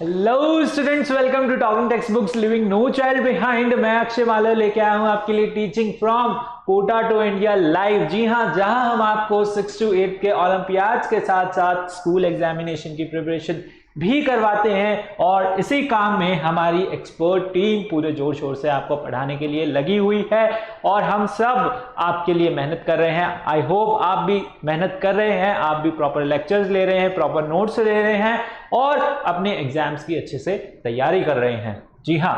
Hello students, welcome to talking text books living no child behind. मैं अक्षय मालव लेके आया हूं आपके लिए teaching from Kota to India live. जी हां, जहां हम आपको 6 to 8 के ओलंपियाड्स के साथ साथ स्कूल एग्जामिनेशन की प्रिपरेशन भी करवाते हैं और इसी काम में हमारी एक्सपर्ट टीम पूरे जोर शोर से आपको पढ़ाने के लिए लगी हुई है और हम सब आपके लिए मेहनत कर रहे हैं। आई होप आप भी मेहनत कर रहे हैं, आप भी प्रॉपर लेक्चर्स ले रहे हैं, प्रॉपर नोट्स ले रहे हैं और अपने एग्जाम्स की अच्छे से तैयारी कर रहे हैं। जी हां,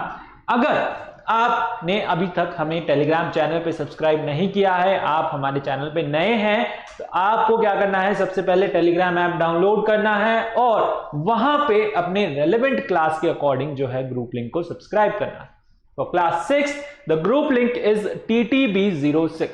अगर आपने अभी तक हमें टेलीग्राम चैनल पे सब्सक्राइब नहीं किया है, आप हमारे चैनल पे नए हैं, तो आपको क्या करना है, सबसे पहले टेलीग्राम ऐप डाउनलोड करना है और वहां पे अपने रेलेवेंट क्लास के अकॉर्डिंग जो है ग्रुप लिंक को सब्सक्राइब करना है। तो class 6 the group link is TTB06।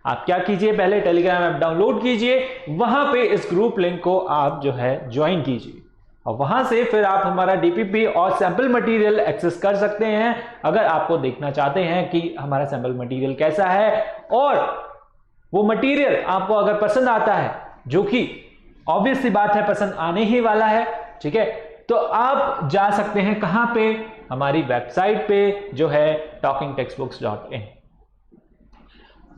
आप क्या कीजिए, पहले टेलीग्राम ऐप डाउनलोड कीजिए, वहां पे इस ग्रुप लिंक को आप जो है ज्वाइन कीजिए और वहां से फिर आप हमारा डीपीपी और सैंपल मटेरियल एक्सेस कर सकते हैं। अगर आपको देखना चाहते हैं कि हमारा सैंपल मटेरियल कैसा है और वो मटेरियल आपको अगर पसंद आता है, जो कि ऑब्वियस सी बात है पसंद आने ही वाला है, ठीक है, तो आप जा सकते हैं कहां पे, हमारी वेबसाइट पे जो है talkingtextbooks.in।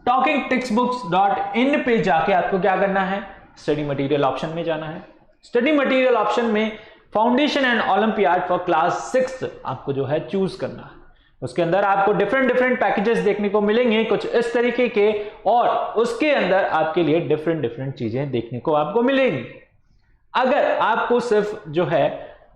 talkingtextbooks.in पे जाके आपको क्या करना है, स्टडी मटेरियल ऑप्शन में जाना है। स्टडी मटेरियल ऑप्शन में foundation and olympiad for class 6 आपको जो है चूज करना है। उसके अंदर आपको डिफरेंट पैकेजेस देखने को मिलेंगे कुछ इस तरीके के, और उसके अंदर आपके लिए डिफरेंट चीजें देखने को आपको मिलेंगी। अगर आपको सिर्फ जो है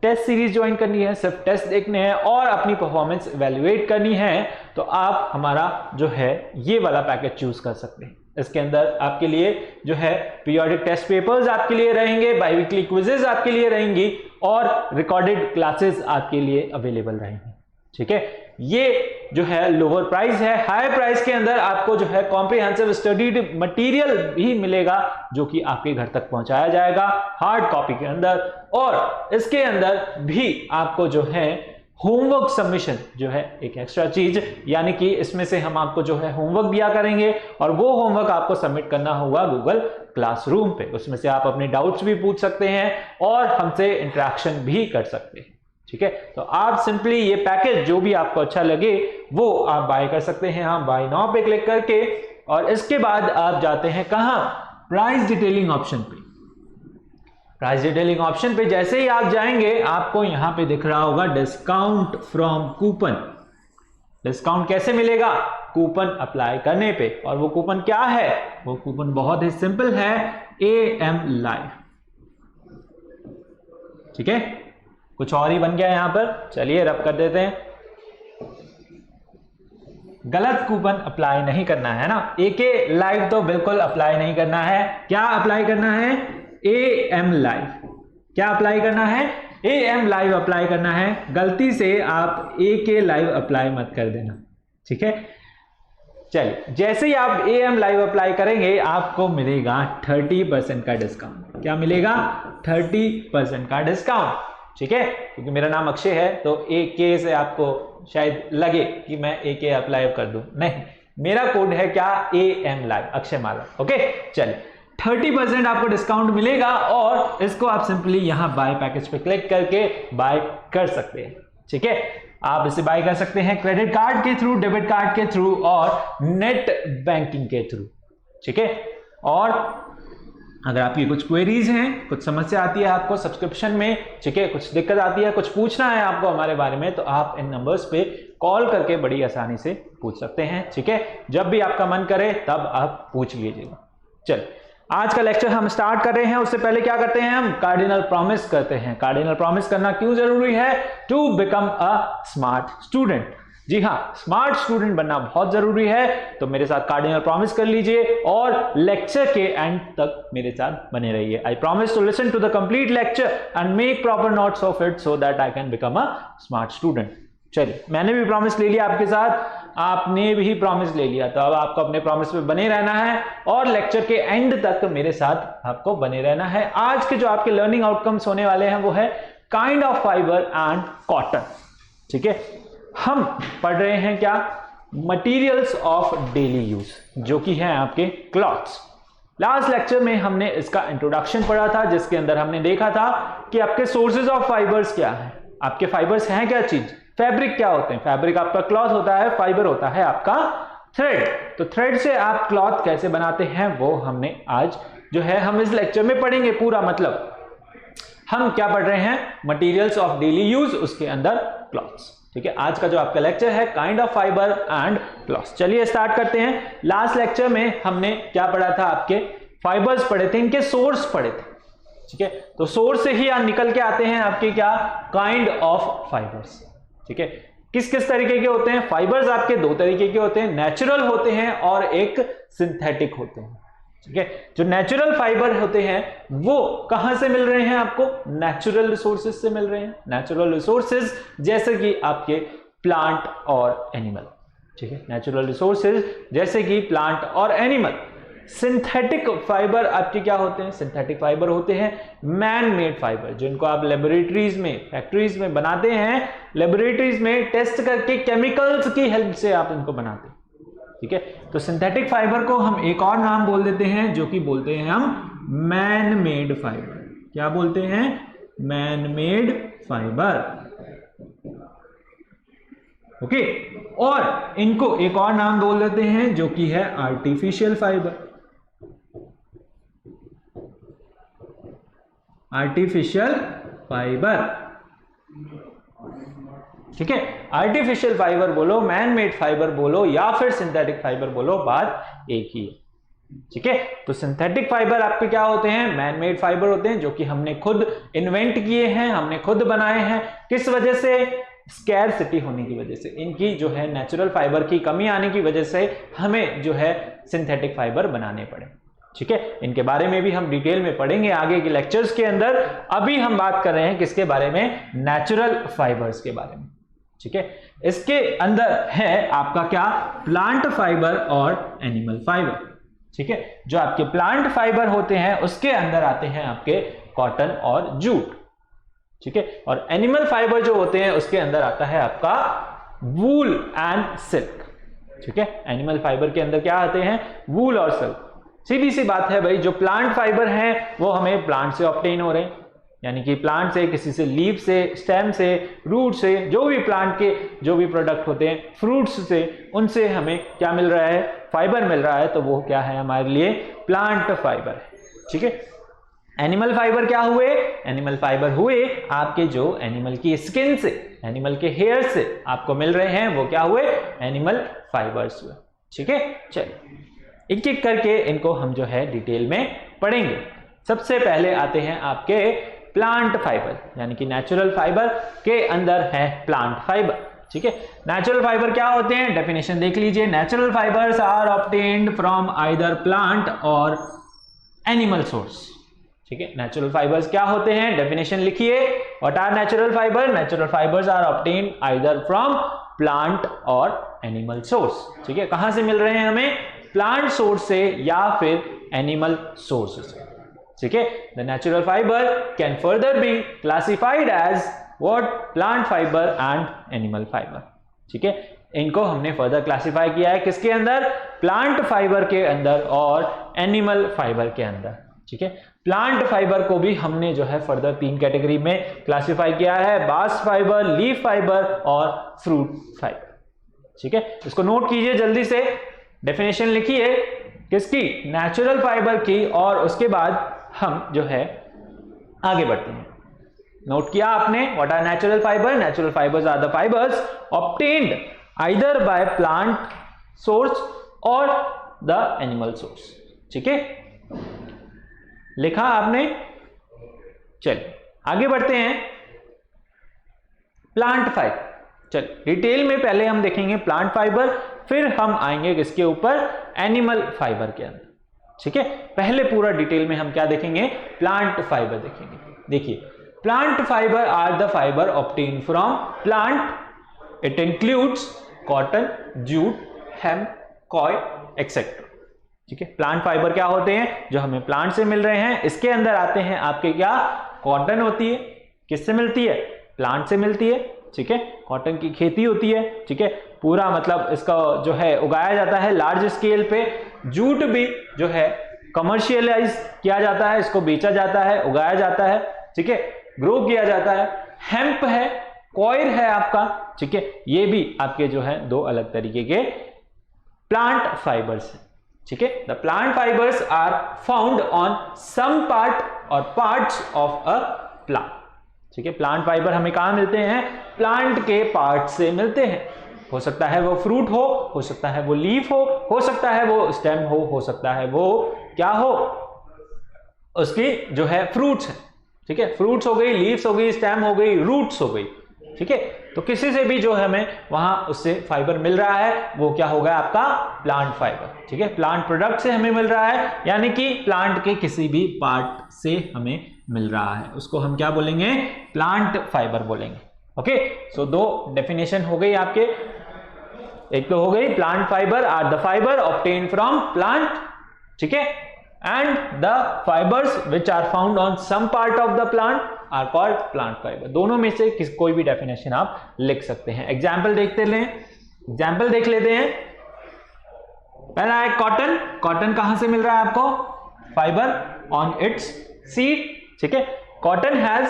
टेस्ट सीरीज ज्वाइन करनी है, सिर्फ टेस्ट देखने हैं और अपनी परफॉर्मेंस इवैल्यूएट करनी है, तो आप हमारा जो है ये वाला पैकेज चूज कर सकते हैं। इसके अंदर आपके लिए जो है पीरियोडिक टेस्ट पेपर्स आपके लिए रहेंगे, बाईवीकली क्विजेस आपके लिए रहेंगी और रिकॉर्डेड क्लासेस आपके लिए अवेलेबल रहेंगी। ठीक है, ये जो है लोअर प्राइस है। हाई प्राइस के अंदर आपको जो है कॉम्प्रिहेंसिव स्टडीड मटेरियल भी मिलेगा जो कि आपके घर तक पहुंचाया जाएगा हार्ड कॉपी के अंदर, और इसके अंदर भी आपको जो है होमवर्क सबमिशन जो है एक एक्स्ट्रा चीज, यानी कि इसमें से हम आपको जो है होमवर्क दिया करेंगे और वो होमवर्क आपको सबमिट करना होगा गूगल क्लासरूम पे। उसमें से आप अपने डाउट्स भी पूछ सकते हैं और हमसे इंटरेक्शन भी कर सकते हैं। ठीक है, तो आप सिंपली ये पैकेज जो भी आपको अच्छा लगे वो आप बाय कर सकते हैं। हाँ, बाय नाउ पे क्लिक करके, और इसके बाद आप जाते हैं कहां, प्राइस डिटेलिंग ऑप्शन पे। प्राइस डिटेलिंग ऑप्शन पे जैसे ही आप जाएंगे आपको यहां पे दिख रहा होगा डिस्काउंट फ्रॉम कूपन। डिस्काउंट कैसे मिलेगा, कूपन अप्लाई करने पे, और वो कूपन क्या है, वो कूपन बहुत ही सिंपल है, AM लाइव। ठीक है, कुछ और ही बन गया यहां पर, चलिए रब कर देते हैं। गलत कूपन अप्लाई नहीं करना है ना, AK लाइव तो बिल्कुल अप्लाई नहीं करना है। क्या अप्लाई करना है, AM लाइव। क्या अप्लाई करना है, AM लाइव अप्लाई करना है। गलती से आप AK लाइव अप्लाई मत कर देना। ठीक है, चलिए, जैसे ही आप AM लाइव अप्लाई करेंगे आपको मिलेगा 30% का डिस्काउंट। क्या मिलेगा, 30% का डिस्काउंट। ठीक है, क्योंकि मेरा नाम अक्षय है तो AK से आपको शायद लगे कि मैं AK अप्लाई कर दूं, नहीं, मेरा कोड है क्या, AM live, Akshay Malav. Okay, चलिए 30% आपको डिस्काउंट मिलेगा और इसको आप सिंपली यहां बाय पैकेज पे क्लिक करके बाय कर सकते हैं। ठीक है, आप इसे बाय कर सकते हैं क्रेडिट कार्ड के थ्रू, डेबिट कार्ड के थ्रू और नेट बैंकिंग के थ्रू। ठीक है, और अगर आपकी कुछ क्वेरीज हैं, कुछ समस्या आती है आपको सब्सक्रिप्शन में, ठीक है, कुछ दिक्कत आती है, कुछ पूछना है आपको हमारे बारे में, तो आप इन नंबर्स पे कॉल करके बड़ी आसानी से पूछ सकते हैं। ठीक है, जब भी आपका मन करे तब आप पूछ लीजिएगा। चलिए, आज का लेक्चर हम स्टार्ट कर रहे हैं। उससे पहले क्या करते हैं, हम कार्डिनल प्रॉमिस करते हैं। कार्डिनल प्रॉमिस करना क्यों जरूरी है, to become a smart student. जी हाँ, स्मार्ट स्टूडेंट बनना बहुत जरूरी है। तो मेरे साथ कार्डिनल प्रॉमिस कर लीजिए और लेक्चर के एंड तक मेरे साथ बने रहिए। I promise to listen to the complete lecture and make proper notes of it so that I can become a smart student. चलिए, मैंने भी प्रॉमिस ले लिया आपके साथ, आपने भी प्रॉमिस ले लिया, तो अब आपको अपने प्रॉमिस पे बने रहना है और लेक्चर के एंड तक मेरे साथ आपको बने रहना है। आज के जो आपके लर्निंग आउटकम्स होने वाले हैं वो है kind of fibre and cotton. ठीक है, हम पढ़ रहे हैं क्या, मटीरियल्स ऑफ डेली यूज, जो कि है आपके क्लॉथ्स। लास्ट लेक्चर में हमने इसका इंट्रोडक्शन पढ़ा था जिसके अंदर हमने देखा था कि आपके सोर्सेज ऑफ फाइबर्स क्या है। आपके फाइबर्स हैं क्या चीज? फैब्रिक क्या होते हैं? फैब्रिक आपका क्लॉथ होता है, फाइबर होता है आपका थ्रेड। तो थ्रेड से आप क्लॉथ कैसे बनाते हैं वो हमने आज जो है हम इस लेक्चर में पढ़ेंगे पूरा। मतलब हम क्या पढ़ रहे हैं? मटेरियल्स ऑफ डेली यूज, उसके अंदर क्लॉथ्स। ठीक है, आज का जो आपका लेक्चर है kind of fibre and clothes. चलिए स्टार्ट करते हैं। लास्ट लेक्चर में हमने क्या पढ़ा था? आपके फाइबर्स पढ़े थे, इनके सोर्स पढ़े थे। ठीक है, तो सोर्स से ही निकल के आते हैं आपके क्या? Kind of fibres. ठीक है, किस किस तरीके के होते हैं फाइबर्स? आपके दो तरीके के होते हैं, नेचुरल होते हैं और एक सिंथेटिक होते हैं। ठीक है, जो नेचुरल फाइबर होते हैं वो कहां से मिल रहे हैं आपको? नेचुरल रिसोर्सेज से मिल रहे हैं। नेचुरल रिसोर्सेज जैसे कि आपके प्लांट और एनिमल। ठीक है, नेचुरल रिसोर्सेज जैसे कि plant or animal. Synthetic fibre आपके क्या होते हैं? सिंथेटिक फाइबर होते हैं मैन मेड फाइबर, जिनको आप लेबोरेटरीज में, फैक्ट्रीज में बनाते हैं, लेबोरेटरीज में टेस्ट करके केमिकल्स की हेल्प से आप इनको बनाते हैं। ठीक है, तो सिंथेटिक फाइबर को हम एक और नाम बोल देते हैं, जो कि बोलते हैं हम मैन मेड फाइबर। क्या बोलते हैं? Man made fibre. ओके, और इनको एक और नाम बोल देते हैं जो कि है आर्टिफिशियल फाइबर। Artificial fibre. ठीक है, आर्टिफिशियल फाइबर बोलो, मैन मेड फाइबर बोलो या फिर सिंथेटिक फाइबर बोलो, बात एक ही है। ठीक है, तो सिंथेटिक फाइबर आपके क्या होते हैं? मैन मेड फाइबर होते हैं, जो कि हमने खुद इन्वेंट किए हैं, हमने खुद बनाए हैं। किस वजह से? स्कैरसिटी होने की वजह से, इनकी जो है नेचुरल फाइबर की कमी आने की वजह से हमें जो है सिंथेटिक फाइबर बनाने पड़े। ठीक है, इनके बारे में भी हम डिटेल में पढ़ेंगे आगे के लेक्चर्स के अंदर। अभी हम बात कर रहे हैं किसके बारे में? नेचुरल फाइबर्स के बारे में। ठीक है, इसके अंदर है आपका क्या? प्लांट फाइबर और एनिमल फाइबर। ठीक है, जो आपके प्लांट फाइबर होते हैं उसके अंदर आते हैं आपके कॉटन और जूट। ठीक है, और एनिमल फाइबर जो होते हैं उसके अंदर आता है आपका वूल एंड सिल्क। ठीक है, एनिमल फाइबर के अंदर क्या आते हैं? वूल और सिल्क। सीधी सी बात है भाई, जो प्लांट फाइबर हैं वो हमें प्लांट से ऑब्टेन हो रहे हैं, यानी कि प्लांट से, किसी से लीफ से, स्टेम से, रूट से, जो भी प्लांट के जो भी प्रोडक्ट होते हैं, फ्रूट्स से, उनसे हमें क्या मिल रहा है? फाइबर मिल रहा है। तो वो क्या है हमारे लिए? प्लांट फाइबर है। ठीक है, एनिमल फाइबर क्या हुए? एनिमल फाइबर हुए आपके जो एनिमल की स्किन से, एनिमल के हेयर से आपको मिल रहे हैं, वो क्या हुए? एनिमल फाइबर्स हुए। ठीक है, चलिए एक एक करके इनको हम जो है डिटेल में पढ़ेंगे। सबसे पहले आते हैं आपके प्लांट फाइबर, यानी कि नेचुरल फाइबर के अंदर है प्लांट फाइबर। ठीक है, नेचुरल फाइबर क्या होते हैं? डेफिनेशन देख लीजिए। Natural fibres are obtained from either plant or animal source. ठीक है, नेचुरल फाइबर्स क्या होते हैं? डेफिनेशन लिखिए। What are natural fibre? Natural fibres are obtained either from plant or animal source. ठीक है, कहां से मिल रहे हैं हमें? प्लांट सोर्स से या फिर एनिमल सोर्स से। ठीक है, the natural fibre can further be classified as what? Plant fibre and animal fibre. ठीक है, इनको हमने फर्दर क्लासिफाई किया है किसके अंदर? प्लांट फाइबर के अंदर और एनिमल फाइबर के अंदर। ठीक है, प्लांट फाइबर को भी हमने जो है फर्दर 3 कैटेगरी में क्लासिफाई किया है, बास्ट फाइबर, लीफ फाइबर और फ्रूट फाइबर। ठीक है, इसको नोट कीजिए जल्दी से। डेफिनेशन लिखिए किसकी? नेचुरल फाइबर की, और उसके बाद हम जो है आगे बढ़ते हैं। नोट किया आपने? What are natural fibre? Natural fibres are the fibres obtained either by plant source or the animal source. ठीक है, लिखा आपने? चलिए आगे बढ़ते हैं। प्लांट फाइबर, चलिए डिटेल में पहले हम देखेंगे प्लांट फाइबर, फिर हम आएंगे किसके ऊपर? एनिमल फाइबर के अंदर। ठीक है, पहले पूरा डिटेल में हम क्या देखेंगे? प्लांट फाइबर देखेंगे। देखिए, plant fibre are the fibre obtain from plant. It includes cotton, jute, hemp, coir etcetera. ठीक है, प्लांट फाइबर क्या होते हैं? जो हमें प्लांट से मिल रहे हैं। इसके अंदर आते हैं आपके क्या? कॉटन होती है, किससे मिलती है? प्लांट से मिलती है। ठीक है, कॉटन की खेती होती है। ठीक है, पूरा मतलब इसका जो है उगाया जाता है लार्ज स्केल पे। जूट भी जो है कमर्शियलाइज किया जाता है, इसको बेचा जाता है, उगाया जाता है। ठीक है, ग्रो किया जाता है। हेम्प है, कॉयर है आपका, ठीक है, ये भी आपके जो है दो अलग तरीके के प्लांट फाइबर्स है, ठीक है। The plant fibres are found on some part और पार्ट्स ऑफ अ प्लांट, ठीक है। प्लांट फाइबर हमें कहां मिलते हैं? प्लांट के पार्ट से मिलते हैं। हो सकता है वो फ्रूट हो सकता है वो लीफ हो सकता है वो स्टेम हो सकता है वो क्या हो, उसकी जो है फ्रूट्स है, ठीक है। फ्रूट्स हो गई, लीव्स हो गई, स्टेम हो गई, रूट्स हो गई, ठीक है। तो किसी से भी जो हमें वहां उससे फाइबर मिल रहा है वो क्या होगा? आपका प्लांट फाइबर, ठीक है। प्लांट प्रोडक्ट से हमें मिल रहा है, यानी कि प्लांट के किसी भी पार्ट से हमें मिल रहा है, उसको हम क्या बोलेंगे? प्लांट फाइबर बोलेंगे। ओके, सो दो डेफिनेशन हो गई आपके। एक तो हो गई plant fibre are the fibre obtained from plant, ठीक है, and the fibres which are found on some part of the plant are called plant fibre. दोनों में से कोई भी डेफिनेशन आप लिख सकते हैं। एग्जाम्पल देखते लें, एग्जाम्पल देख लेते हैं। पहला है कॉटन। कॉटन कहां से मिल रहा है आपको? फाइबर ऑन इट्स सीड, ठीक है। Cotton has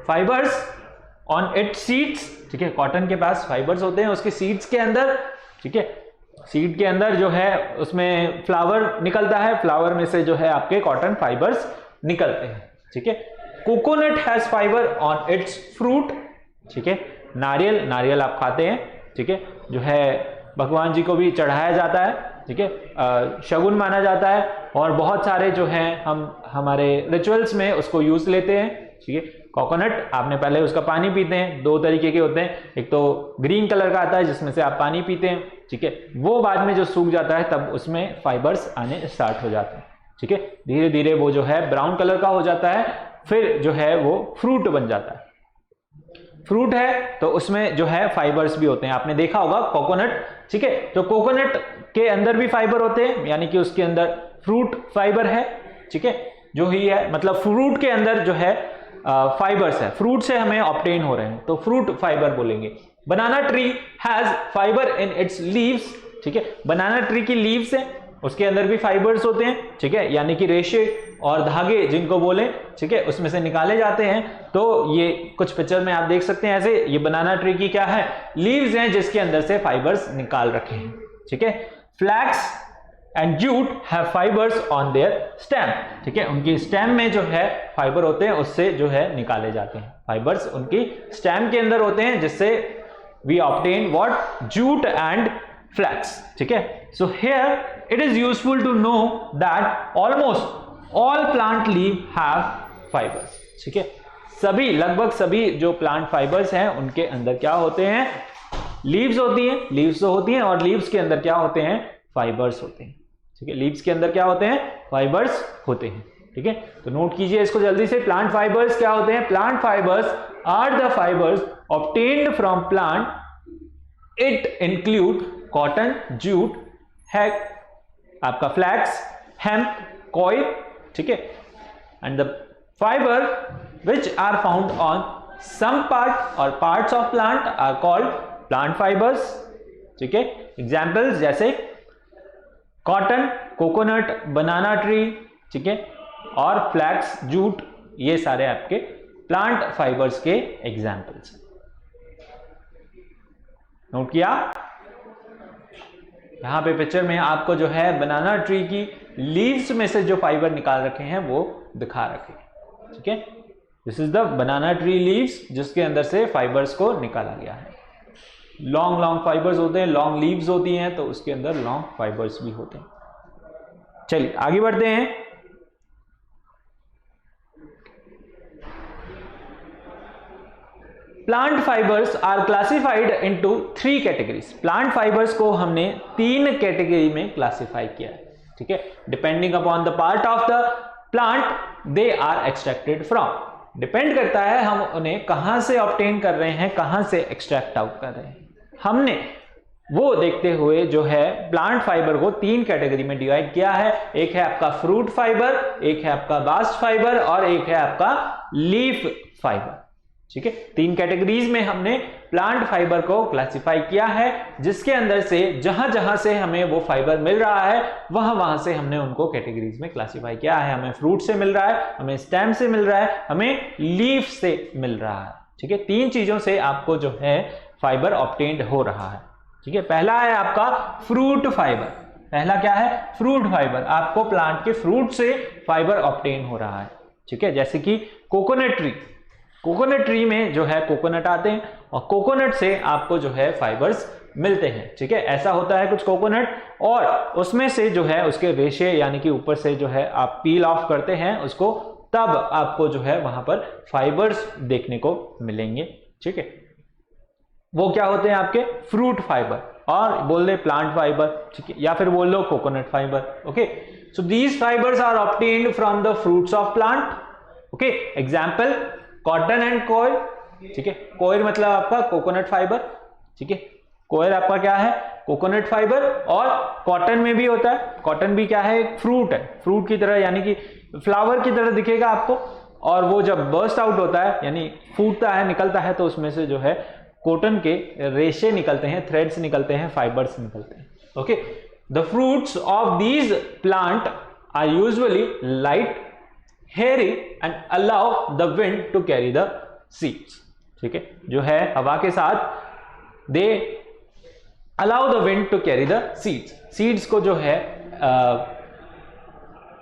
fibres on it's seeds, ठीक है। कॉटन के पास फाइबर्स होते हैं उसके सीड्स के अंदर, ठीक है। सीड के अंदर जो है उसमें फ्लावर निकलता है, फ्लावर में से जो है आपके कॉटन फाइबर्स निकलते हैं, ठीक है। Coconut has fibre on it's fruit, ठीक है। नारियल, नारियल आप खाते हैं, ठीक है, जो है भगवान जी को भी चढ़ाया जाता है, ठीक है, शगुन माना जाता है, और बहुत सारे जो हैं हम हमारे रिचुअल्स में उसको यूज लेते हैं, ठीक है। कोकोनट आपने पहले उसका पानी पीते हैं, दो तरीके के होते हैं, एक तो ग्रीन कलर का आता है जिसमें से आप पानी पीते हैं, ठीक है, वो बाद में जो सूख जाता है तब उसमें फाइबर्स आने स्टार्ट हो जाते हैं, ठीक है। धीरे धीरे वो जो है ब्राउन कलर का हो जाता है, फिर जो है वो फ्रूट बन जाता है। फ्रूट है तो उसमें जो है फाइबर्स भी होते हैं, आपने देखा होगा कोकोनट, ठीक है। तो कोकोनट के अंदर भी फाइबर होते हैं, यानी कि उसके अंदर फ्रूट फाइबर है, ठीक है, जो ही है, मतलब फ्रूट के अंदर जो है फाइबर्स है, फ्रूट से हमें ऑब्टेन हो रहे हैं तो फ्रूट फाइबर बोलेंगे। बनाना tree has fibre in its leaves, ठीक है। बनाना ट्री की लीव्स है, उसके अंदर भी फाइबर्स होते हैं, ठीक है, यानी कि रेशे और धागे जिनको बोले, ठीक है, उसमें से निकाले जाते हैं। तो ये कुछ पिक्चर में आप देख सकते हैं ऐसे, ये बनाना ट्री की क्या है? लीव्स हैं जिसके अंदर से फाइबर्स निकाल रखे हैं, ठीक है। Flax and jute have fibres on their stem, ठीक है, उनकी स्टेम में जो है फाइबर होते हैं, उससे जो है निकाले जाते हैं फाइबर्स, उनकी स्टेम के अंदर होते हैं, जिससे we obtain what? Jute and flax, ठीक है। So here it is useful to know that almost all plant leave have fibres, ठीक है। सभी, लगभग सभी जो प्लांट फाइबर्स हैं उनके अंदर क्या होते हैं? लीव्स होती हैं, लीव्स तो होती हैं, और लीव्स के अंदर क्या होते हैं? फाइबर्स होते हैं, ठीक है। लीव्स के अंदर क्या होते हैं? फाइबर्स होते हैं, ठीक है। तो नोट कीजिए इसको जल्दी से। प्लांट फाइबर्स क्या होते हैं? Plant fibres are the fibres obtained from plant, it include cotton, jute, hack, आपका फ्लैक्स, हेम्प, कॉइल, ठीक है, and the fibre which are found on some part और parts of plant are called plant fibres, ठीक है। Examples जैसे cotton, coconut, बनाना tree, ठीक है, और फ्लैक्स, जूट, ये सारे आपके प्लांट फाइबर्स के एग्जाम्पल्स। नोट किया? यहां पे पिक्चर में आपको जो है बनाना ट्री की लीव्स में से जो फाइबर निकाल रखे हैं वो दिखा रखे हैं, ठीक है। This is the banana tree leaves, जिसके अंदर से फाइबर्स को निकाला गया है। लॉन्ग लॉन्ग फाइबर्स होते हैं, लॉन्ग लीव्स होती हैं, तो उसके अंदर लॉन्ग फाइबर्स भी होते हैं। चलिए आगे बढ़ते हैं। Plant fibres are classified into 3 categories. Plant fibres को हमने 3 कैटेगरी में क्लासिफाई किया है, ठीक है। Depending upon the part of the plant they are extracted from. Depend करता है हम उन्हें कहां से ऑब्टेन कर रहे हैं, कहां से एक्सट्रैक्ट आउट कर रहे हैं। हमने वो देखते हुए जो है प्लांट फाइबर को 3 कैटेगरी में डिवाइड किया है। एक है आपका फ्रूट फाइबर, एक है आपका बास्ट फाइबर, और एक है आपका लीफ फाइबर, ठीक है। 3 कैटेगरीज में हमने प्लांट फाइबर को क्लासिफाई किया है, जिसके अंदर से जहां जहां से हमें वो फाइबर मिल रहा है वहां वहां से हमने उनको कैटेगरीज में क्लासिफाई किया है। हमें फ्रूट से मिल रहा है, हमें स्टेम से मिल रहा है, हमें लीफ से मिल रहा है, ठीक है, 3 चीजों से आपको जो है फाइबर ऑब्टेन्ड हो रहा है। ठीक है, पहला है आपका फ्रूट फाइबर। पहला क्या है? Fruit fibre. आपको प्लांट के फ्रूट से फाइबर ऑब्टेन हो रहा है। ठीक है, जैसे कि कोकोनट ट्री, कोकोनट ट्री में जो है कोकोनट आते हैं और कोकोनट से आपको जो है फाइबर्स मिलते हैं। ठीक है, ऐसा होता है कुछ कोकोनट, और उसमें से जो है उसके रेशे यानी कि ऊपर से जो है आप पील ऑफ करते हैं उसको, तब आपको जो है वहां पर फाइबर्स देखने को मिलेंगे। ठीक है, वो क्या होते हैं? आपके फ्रूट फाइबर, और बोल दे प्लांट फाइबर। ठीक है, या फिर बोल लो coconut fibre. Okay, so these fibres are obtained from the fruits of plant. Okay, example cotton and coir. ठीक है, कोयर मतलब आपका कोकोनट फाइबर। ठीक है, कोयर आपका क्या है? Coconut fibre. और कॉटन में भी होता है, कॉटन भी क्या है? एक फ्रूट है, फ्रूट की तरह यानी कि फ्लावर की तरह दिखेगा आपको, और वो जब बर्स्ट आउट होता है यानी फूटता है, निकलता है, तो उसमें से जो है कॉटन के रेशे निकलते हैं, थ्रेड्स निकलते हैं, फाइबर्स निकलते हैं। Okay, the fruits of these plant are usually light, hairy and allow the wind to carry the seeds. ठीक है, जो है हवा के साथ they allow the wind to carry the seeds, seeds को जो है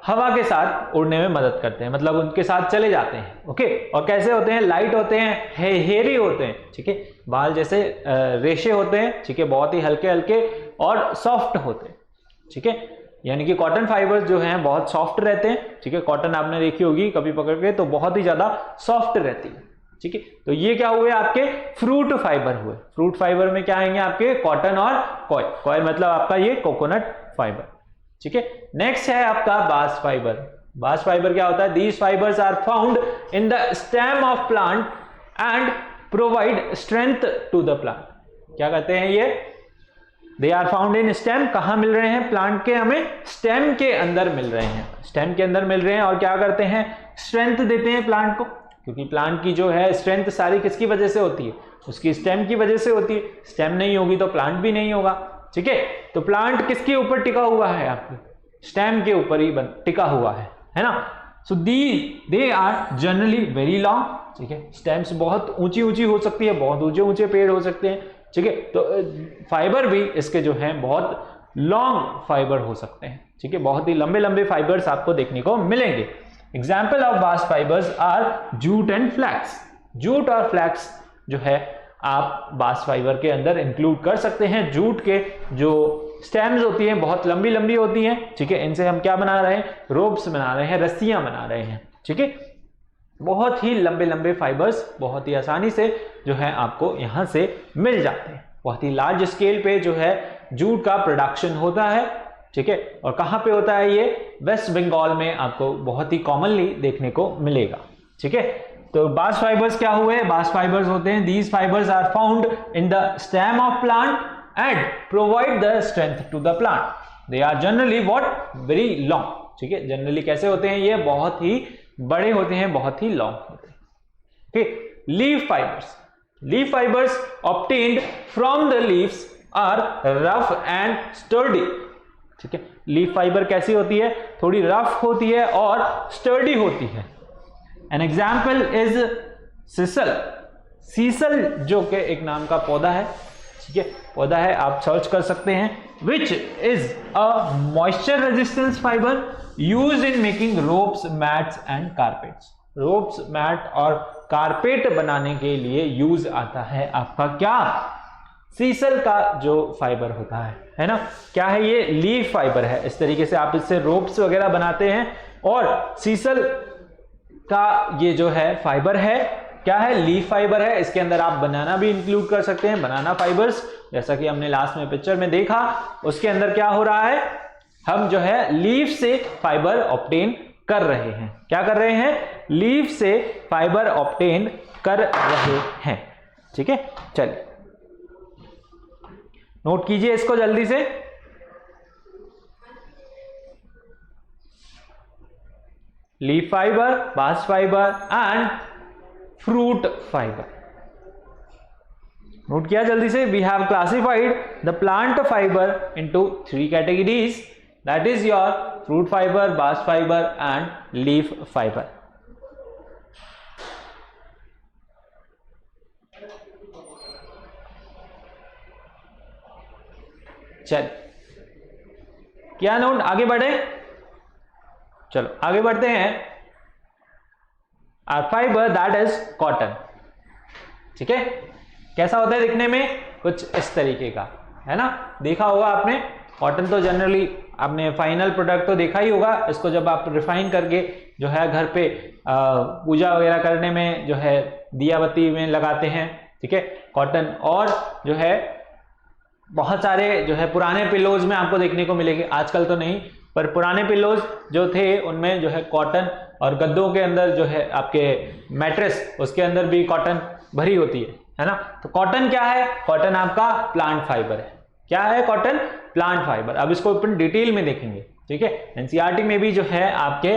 हवा के साथ उड़ने में मदद करते हैं, मतलब उनके साथ चले जाते हैं। ओके, और कैसे होते हैं? लाइट होते हैं, हेयरी होते हैं। ठीक है, बाल जैसे रेशे होते हैं। ठीक है, बहुत ही हल्के हल्के और सॉफ्ट होते हैं। ठीक है, यानी कि कॉटन फाइबर्स जो हैं बहुत सॉफ्ट रहते हैं। ठीक है, कॉटन आपने देखी होगी कभी पकड़ के, तो बहुत ही ज्यादा सॉफ्ट रहती है। ठीक है, तो ये क्या हुए? आपके फ्रूट फाइबर हुए। फ्रूट फाइबर में क्या आएंगे? आपके कॉटन और कॉयर। कॉयर मतलब आपका ये कोकोनट फाइबर। ठीक है, नेक्स्ट है आपका बास्ट फाइबर। बास्ट फाइबर क्या होता है? These fibres are found in the stem of plant and provide strength to the plant. क्या कहते हैं ये? They are found in stem. कहां मिल रहे हैं? प्लांट के हमें स्टेम के अंदर मिल रहे हैं, स्टेम के अंदर मिल रहे हैं, और क्या करते हैं? स्ट्रेंथ देते हैं प्लांट को, क्योंकि प्लांट की जो है स्ट्रेंथ सारी किसकी वजह से होती है? उसकी स्टेम की वजह से होती है। स्टेम नहीं होगी तो प्लांट भी नहीं होगा। ठीक है, तो प्लांट किसके ऊपर टिका हुआ है? आपके स्टेम के ऊपर ही टिका हुआ है ना। So they are generally very long. ठीक है, स्टेम्स बहुत ऊंची ऊंची हो सकती है, बहुत ऊंचे ऊंचे पेड़ हो सकते हैं। ठीक है, तो फाइबर भी इसके जो है बहुत लॉन्ग फाइबर हो सकते हैं। ठीक है, बहुत ही लंबे लंबे फाइबर्स आपको देखने को मिलेंगे। Example of bast fibres are jute and flax. Jute और फ्लैक्स जो है आप बास्ट फाइबर के अंदर इंक्लूड कर सकते हैं। जूट के जो स्टेम्स होती हैं बहुत लंबी लंबी होती हैं। ठीक है, इनसे हम क्या बना रहे हैं? रोप्स बना रहे हैं, रस्सियां बना रहे हैं। ठीक है, बहुत ही लंबे लंबे फाइबर्स बहुत ही आसानी से जो है आपको यहां से मिल जाते हैं। बहुत ही लार्ज स्केल पे जो है जूट का प्रोडक्शन होता है। ठीक है, और कहां पे होता है ये? वेस्ट बंगाल में आपको बहुत ही कॉमनली देखने को मिलेगा। ठीक है, तो बास्ट फाइबर्स क्या हुए? बास्ट फाइबर्स होते हैं these fibres are found in the stem of plant and provide the strength to the plant. They are generally what? Very long. ठीक है, जनरली कैसे होते हैं? ये बहुत ही बड़े होते हैं, बहुत ही लॉन्ग होते हैं। ठीक, leaf fibres. Leaf fibres obtained from the leaves are rough and sturdy. ठीक है, लीफ फाइबर कैसी होती है? थोड़ी रफ होती है और स्टर्डी होती है। An example is sisal. Sisal जो कि एक नाम का पौधा है। ठीक है, पौधा है, आप सर्च कर सकते हैं। Which is a moisture resistance fibre used in making ropes, mats and carpets. Ropes, mat और कारपेट बनाने के लिए यूज आता है आपका क्या? सीसल का जो फाइबर होता है ना। क्या है ये? लीफ फाइबर है। इस तरीके से आप इससे रोप्स वगैरह बनाते हैं, और सीसल का ये जो है फाइबर है क्या है? लीफ फाइबर है। इसके अंदर आप बनाना भी इंक्लूड कर सकते हैं, बनाना फाइबर्स, जैसा कि हमने लास्ट में पिक्चर में देखा। उसके अंदर क्या हो रहा है? हम जो है लीफ से फाइबर ऑब्टेन कर रहे हैं। क्या कर रहे हैं? लीफ से फाइबर ऑब्टेन कर रहे हैं। ठीक है, चलिए नोट कीजिए इसको जल्दी से। Leaf fibre, bast fibre and fruit fibre. Note किया जल्दी से। We have classified the plant fibre into 3 categories, that is your fruit fibre, bast fibre and leaf fibre. चल क्या नोट, आगे बढ़े, चलो आगे बढ़ते हैं। Our fibre that is cotton, ठीक है, कैसा होता है दिखने में, कुछ इस तरीके का, है ना, देखा होगा आपने। कॉटन तो जनरली आपने फाइनल प्रोडक्ट तो देखा ही होगा, इसको जब आप रिफाइन करके जो है घर पे पूजा वगैरह करने में जो है दिया बत्ती में लगाते हैं, ठीक है, कॉटन। और जो है बहुत सारे जो है पुराने पिलोज में आपको देखने को मिलेंगे, आजकल तो नहीं, पर पुराने पिलोज जो थे उनमें जो है कॉटन, और गद्दों के अंदर जो है आपके मैट्रेस उसके अंदर भी कॉटन भरी होती है ना। तो कॉटन क्या है, कॉटन आपका प्लांट फाइबर है। क्या है कॉटन, प्लांट फाइबर। अब इसको अपन डिटेल में देखेंगे, ठीक है। एनसीईआरटी में भी जो है आपके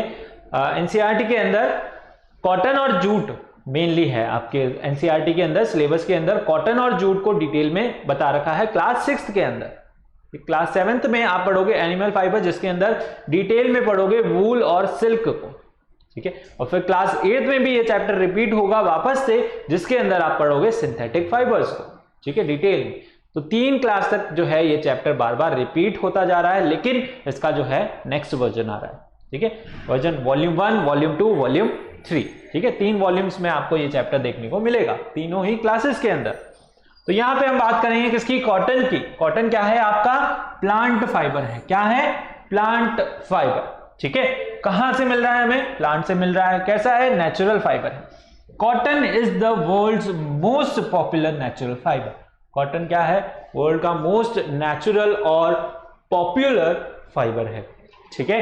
एनसीईआरटी के अंदर कॉटन और जूट मेनली है, आपके एनसीईआरटी के अंदर सिलेबस के अंदर कॉटन और जूट को डिटेल में बता रखा है क्लास 6th के अंदर। क्लास 7th में आप पढ़ोगे एनिमल फाइबर, जिसके अंदर डिटेल में पढ़ोगे वूल और सिल्क को, ठीक है। और फिर क्लास 8th में भी ये चैप्टर रिपीट होगा वापस से, जिसके अंदर आप पढ़ोगे सिंथेटिक फाइबर्स को, ठीक है, डिटेल में। तो 3 क्लास तक जो है ये चैप्टर बार बार रिपीट होता जा रहा है, लेकिन इसका जो है नेक्स्ट वर्जन आ रहा है, ठीक है, वर्जन वॉल्यूम 1, वॉल्यूम 2, वॉल्यूम 3, ठीक है। 3 वॉल्यूम्स में आपको ये चैप्टर देखने को मिलेगा, तीनों ही क्लासेस के अंदर। तो यहां पे हम बात करेंगे किसकी, कॉटन की। कॉटन क्या है आपका, प्लांट फाइबर है। क्या है, प्लांट फाइबर, ठीक है। कहां से मिल रहा है हमें, प्लांट से मिल रहा है। कैसा है, नेचुरल फाइबर है। Cotton is the world's most popular natural fibre. Cotton क्या है, वर्ल्ड का मोस्ट नेचुरल और पॉपुलर फाइबर है, ठीक है।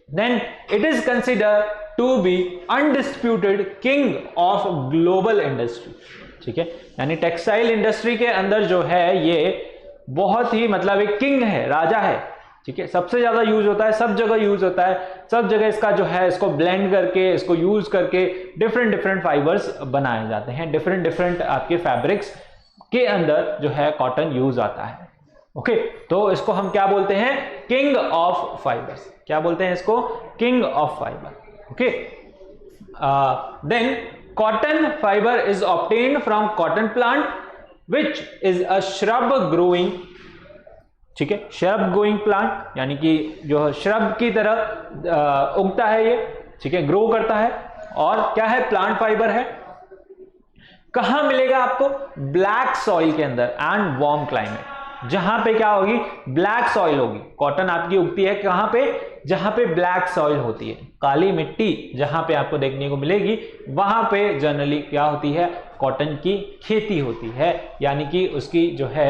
Then it is considered to be undisputed king of global industry, ठीक है। यानी टेक्सटाइल इंडस्ट्री के अंदर जो है ये बहुत ही मतलब एक किंग है, राजा है, ठीक है। सबसे ज्यादा यूज होता है, सब जगह यूज होता है, सब जगह इसका जो है इसको ब्लेंड करके, इसको यूज करके डिफरेंट फाइबर्स बनाए जाते हैं, डिफरेंट आपके फैब्रिक्स के अंदर जो है कॉटन यूज आता है, ओके। तो इसको हम क्या बोलते हैं, किंग ऑफ फाइबर्स। क्या बोलते हैं इसको, king of fibre, okay. Then cotton fibre is obtained from cotton plant which is a shrub growing, ठीक है, श्रब ग्रोइंग प्लांट, यानी कि जो श्रब की तरह उगता है ये, ठीक है, ग्रो करता है। और क्या है, प्लांट फाइबर है। कहां मिलेगा आपको, ब्लैक सॉइल के अंदर एंड वार्म क्लाइमेट। जहां पे क्या होगी, ब्लैक सॉइल होगी। कॉटन आपकी उगती है कहां पे, जहां पे ब्लैक सॉइल होती है, काली मिट्टी जहां पे आपको देखने को मिलेगी, वहां पे जनरली क्या होती है, कॉटन की खेती होती है, यानी कि उसकी जो है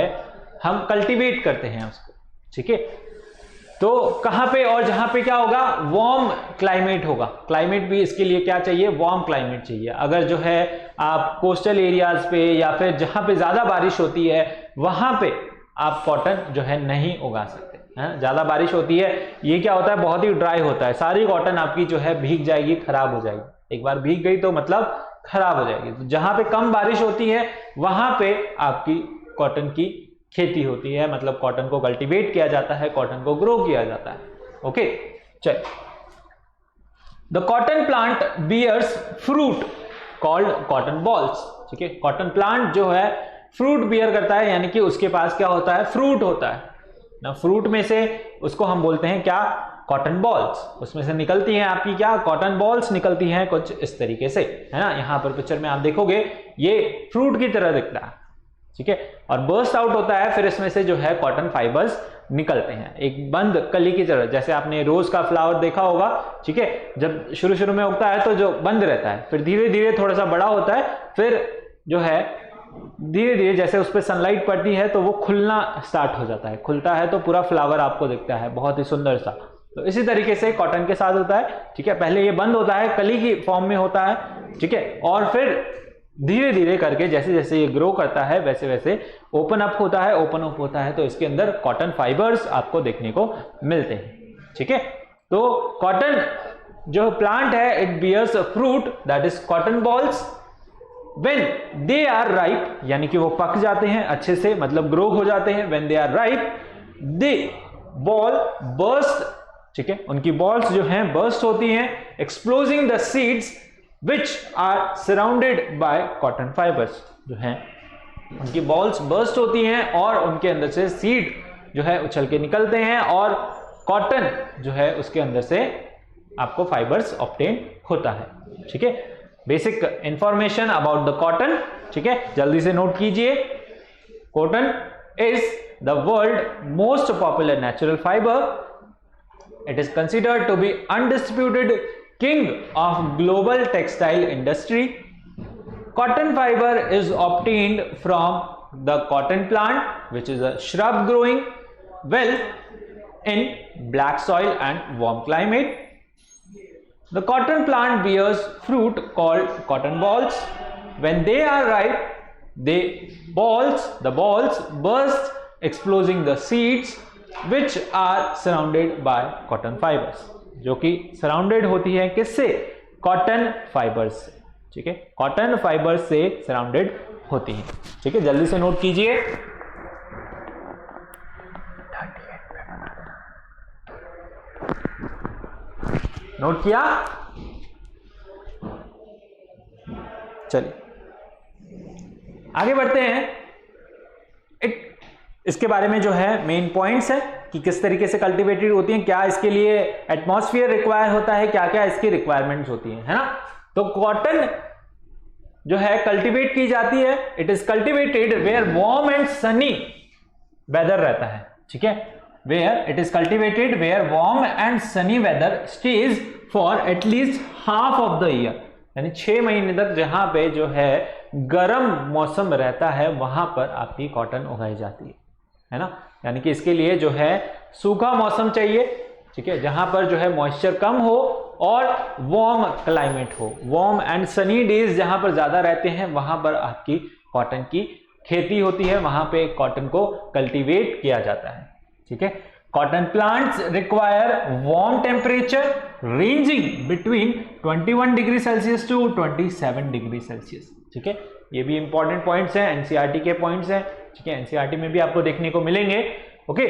हम कल्टीवेट करते हैं उसको, ठीक है। तो कहां पे, और जहां पे क्या होगा, वार्म क्लाइमेट होगा। क्लाइमेट भी इसके लिए क्या चाहिए, वार्म क्लाइमेट चाहिए। अगर जो है आप कोस्टल एरियाज पे या फिर जहां पे ज्यादा बारिश होती है वहां पे आप कॉटन जो है नहीं उगा सकते हैं। ज्यादा बारिश होती है, ये क्या होता है, बहुत ही ड्राई होता है, सारी कॉटन आपकी जो है भीग जाएगी, खराब हो जाएगी। एक बार भीग गई तो मतलब खराब हो जाएगी। तो जहां पे कम बारिश होती है वहां पे आपकी कॉटन की खेती होती है, मतलब कॉटन को कल्टीवेट किया जाता है, कॉटन को ग्रो किया जाता है, ओके। चल, the cotton plant bears fruit called cotton bolls, ठीक है। कॉटन प्लांट जो है फ्रूट बियर करता है, यानी कि उसके पास क्या होता है, फ्रूट होता है ना। फ्रूट में से उसको हम बोलते हैं क्या, कॉटन बॉल्स। उसमें से निकलती हैं आपकी क्या, कॉटन बॉल्स निकलती हैं कुछ इस तरीके से, है ना। यहां पर पिक्चर में आप देखोगे ये फ्रूट की तरह दिखता है, ठीक है। और बर्स्ट आउट होता है, फिर इसमें से जो है कॉटन फाइबर्स निकलते हैं एक बंद कली की तरह। जैसे आपने रोज का फ्लावर देखा होगा, ठीक है, जब शुरू में उगता है तो जो बंद रहता है, फिर धीरे धीरे थोड़ा सा बड़ा होता है, फिर जो है धीरे धीरे जैसे उस पर सनलाइट पड़ती है तो वो खुलना स्टार्ट हो जाता है, खुलता है तो पूरा फ्लावर आपको दिखता है बहुत ही सुंदर सा। तो इसी तरीके से कॉटन के साथ होता है, ठीक है। पहले ये बंद होता है, कली की फॉर्म में होता है, ठीक है, और फिर धीरे धीरे करके जैसे जैसे ये ग्रो करता है वैसे वैसे ओपन अप होता है, ओपन अप होता है तो इसके अंदर कॉटन फाइबर्स आपको देखने को मिलते हैं, ठीक है। तो कॉटन जो प्लांट है, it bears a fruit that is cotton bolls when they are ripe, यानी कि वो पक जाते हैं अच्छे से, मतलब ग्रो हो जाते हैं। When they are ripe they ball burst, ठीक है, उनकी बॉल्स जो हैं बर्स्ट होती हैं, exploding the seeds which are surrounded by cotton fibers। जो हैं उनकी बॉल्स बर्स्ट होती हैं और उनके अंदर से सीड जो है उछल के निकलते हैं और कॉटन जो है उसके अंदर से आपको फाइबर्स ऑब्टेन होता है। ठीक है, basic information about the cotton. ठीक है, जल्दी से नोट कीजिए। Cotton is the world most popular natural fibre. It is considered to be undisputed king of global textile industry. Cotton fiber is obtained from the cotton plant, which is a shrub growing well in black soil and warm climate. The cotton plant bears fruit called cotton balls. When they are ripe, the balls burst, exposing the seeds which are surrounded by cotton fibers, जो कि surrounded होती है किससे? Cotton fibres से। ठीक है, cotton fibres से surrounded होती है। ठीक है, जल्दी से नोट कीजिए। नोट किया? चलिए आगे बढ़ते हैं। इसके बारे में जो है मेन पॉइंट्स है कि किस तरीके से कल्टीवेटेड होती हैं, क्या इसके लिए एटमॉस्फेयर रिक्वायर होता है, क्या क्या इसकी रिक्वायरमेंट्स होती हैं, है ना। तो कॉटन जो है कल्टीवेट की जाती है, it is cultivated where warm and sunny weather रहता है। ठीक है, where it is cultivated where warm and sunny weather stays for at least half of the year, यानी 6 महीने तक जहां पे जो है गर्म मौसम रहता है वहां पर आपकी कॉटन उगाई जाती है ना। यानी कि इसके लिए जो है सूखा मौसम चाहिए। ठीक है, जहां पर जो है मॉइस्चर कम हो और वार्म क्लाइमेट हो, वार्म एंड सनी डेज जहां पर ज्यादा रहते हैं वहां पर आपकी कॉटन की खेती होती है, वहां पे कॉटन को कल्टीवेट किया जाता है। ठीक है, cotton plants require warm temperature ranging between 21 degree Celsius to 27 degree Celsius. ठीक है, ये भी इंपॉर्टेंट पॉइंट्स हैं, एनसीईआरटी के पॉइंट्स हैं। ठीक है, एनसीईआरटी में भी आपको देखने को मिलेंगे। Okay,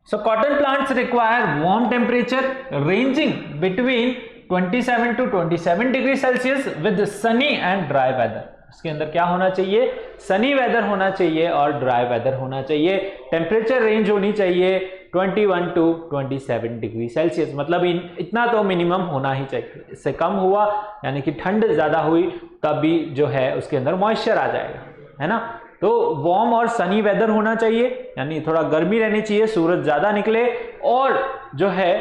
so cotton plants require warm temperature ranging between 27 to 27 degree Celsius with sunny and dry weather. इसके अंदर क्या होना चाहिए? सनी वेदर होना चाहिए और ड्राई वेदर होना चाहिए। टेम्परेचर रेंज होनी चाहिए 21 टू 27 डिग्री सेल्सियस, मतलब इतना तो मिनिमम होना ही चाहिए। इससे कम हुआ यानी कि ठंड ज्यादा हुई तब भी जो है उसके अंदर मॉइस्चर आ जाएगा, है ना। तो वार्म और सनी वेदर होना चाहिए, यानी थोड़ा गर्मी रहनी चाहिए, सूरज ज्यादा निकले और जो है